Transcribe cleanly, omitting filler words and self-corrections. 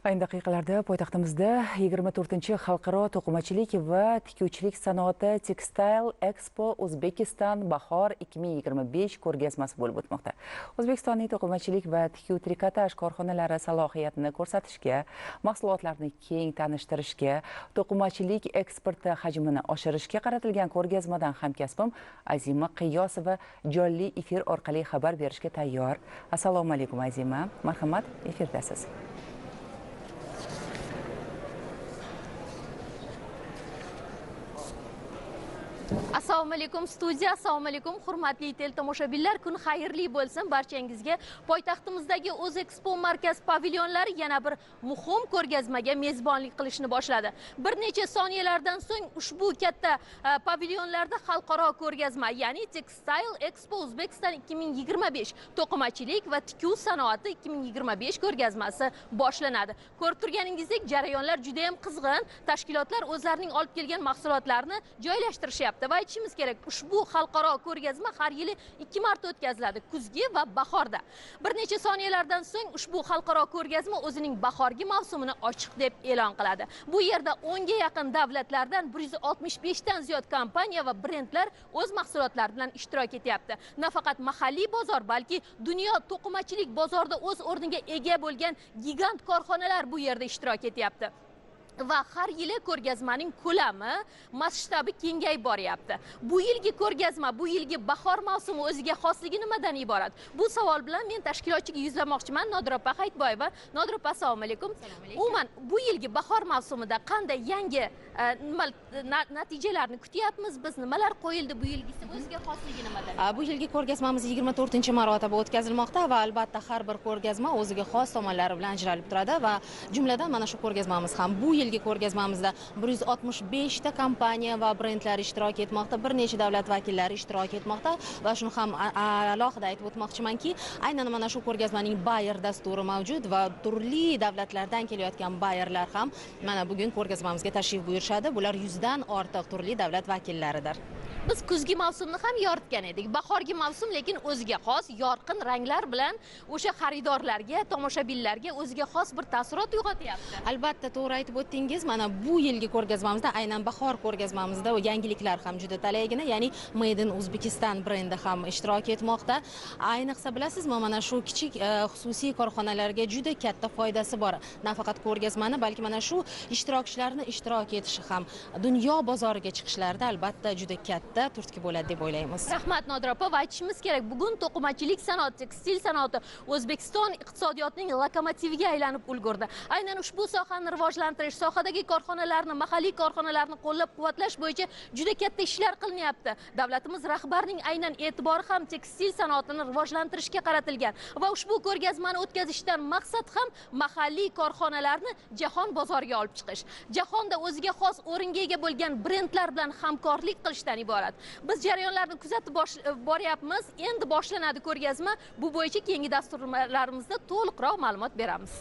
Ayni daqiqalarda poytaxtimizda 24-xalqaro to'qimachilik va tikuvchilik sanoati Textile Expo Uzbekistan Bahor 2025 ko'rgazmasi bo'lib o'tmoqda. O'zbekistonning to'qimachilik va tikuv trikotaj korxonalari salohiyatini ko'rsatishga, mahsulotlarni keng tanishtirishga, to'qimachilik eksporti hajmini oshirishga qaratilgan ko'rgazmadan hamkasbim Azima Qiyosova jonli efir orqali xabar berishga tayyor. Assalomu alaykum Azima, marhamat, efirdasiz. Assalomu alaykum studiya, assalomu alaykum hurmatli teletomoshabinlar, kun xayrli bo'lsin barchangizga. Poytaxtimizdagi O'zexpo markaz pavilyonlari yana bir muhim ko'rgazmaga mezbonlik qilishni boshladi. Bir necha soniyalardan so'ng ushbu katta pavilyonlarda xalqaro ko'rgazma, ya'ni Textile Expo Uzbekistan 2025 to'qimachilik va tikuv sanoati 2025 ko'rgazmasi boshlanadi. Ko'rib turganingizdek, jarayonlar juda ham qizg'in. Tashkilotlar o'zlarining olib kelgan mahsulotlarni joylashtirishyapti. Va aytishimiz kerak, ushbu xalqaro ko'rgazma har yili 2 marta o'tkaziladi, kuzgi va bahorda. Bir necha soniyalardan so'ng ushbu xalqaro ko'rgazma o'zining bahorgi mavsumini ochiq deb e'lon qiladi. Bu yerda 10 ga yaqin davlatlardan 165 dan ziyod kompaniya va brendlar o'z mahsulotlari bilan ishtirok etyapti. Nafaqat mahalliy bozor, balki dunyo to'qimachilik bozorida o'z o'rniga ega bo'lgan gigant korxonalar bu yerda ishtirok etyapti. Va har yili ko'rgazmaning ko'lami, masshtabi kengayib boryapti. Bu yilgi ko'rgazma, bu yilgi bahor mavsumi o'ziga xosligi nimadan iborat? Bu savol bilan men tashkilotchiga yuzlamoqchiman. Nodir opa Hayitboyeva. Nodir opa, assalomu alaykum. Umuman bu yilgi bahor mavsumida qanday yangi natijalarni kutyapmiz biz? Nimalar qo'yildi bu yilgisi? O'ziga xosligi nimadan? Bu yilgi ko'rgazmamiz 24-marotaba o'tkazilmoqda va albatta har bir ko'rgazma o'ziga xos tomonlari bilan ajralib turadi va jumladan mana shu ko'rgazmamiz ham bu yilgi ko'rgazmamizda 165 ta kompaniya va brendlar ishtirok etmoqda, bir necha davlat vakillari ishtirok etmoqda va shuni ham alohida aytib o'tmoqchimanki, aynan mana shu ko'rgazmaning buyer dasturi mavjud va turli davlatlardan kelayotgan buyerlar ham mana bugun ko'rgazmamizga tashrif buyurishadi. Bular 100 dan ortiq turli davlat vakillaridir. Biz kuzgi mavsumni ham yoritgan edik. Bahorgi mavsum lekin o'ziga xos yorqin ranglar bilan o'sha xaridorlarga, tomoshabinlarga o'ziga xos bir taassurot uyg'otyapti. Albatta, to'g'ri aytib o'tdingiz. Mana bu yilgi ko'rgazmamizda, aynan bahor ko'rgazmamizda yangiliklar ham juda talaygina, ya'ni Made in Uzbekistan brendi ham ishtirok etmoqda. Ayniqsa bilasizmi, mana shu kichik xususiy korxonalarga juda katta foydasi bor. Nafaqat ko'rgazmani, balki mana shu ishtirokchilarning ishtirok etishi ham dunyo bozoriga chiqishlarida albatta juda katta turtki bo'ladi deb o'ylaymiz. Rahmat Nodir opa, va aytishimiz kerak, bugun to'qimachilik sanoati, tekstil sanoati O'zbekiston iqtisodiyotining lokomotiviga aylanib ulgurdi. Aynan ushbu sohani rivojlantirish, sohadagi korxonalarni, mahalliy korxonalarni qo'llab-quvvatlash bo'yicha juda katta ishlar qilinyapti. Davlatimiz rahbarining aynan e'tibori ham tekstil sanoatini rivojlantirishga qaratilgan va ushbu ko'rgazmani o'tkazishdan maqsad ham mahalliy korxonalarni jahon bozoriga olib chiqish. Jahonda o'ziga xos o'ringa ega bo'lgan brendlar bilan hamkorlik qilishdan iborat. Biz jarayonlarni kuzatib boryapmiz. Endi boshlanadi ko'rgazma. Bu bo'yicha keyingi dasturlarimizda to'liqroq ma'lumot beramiz.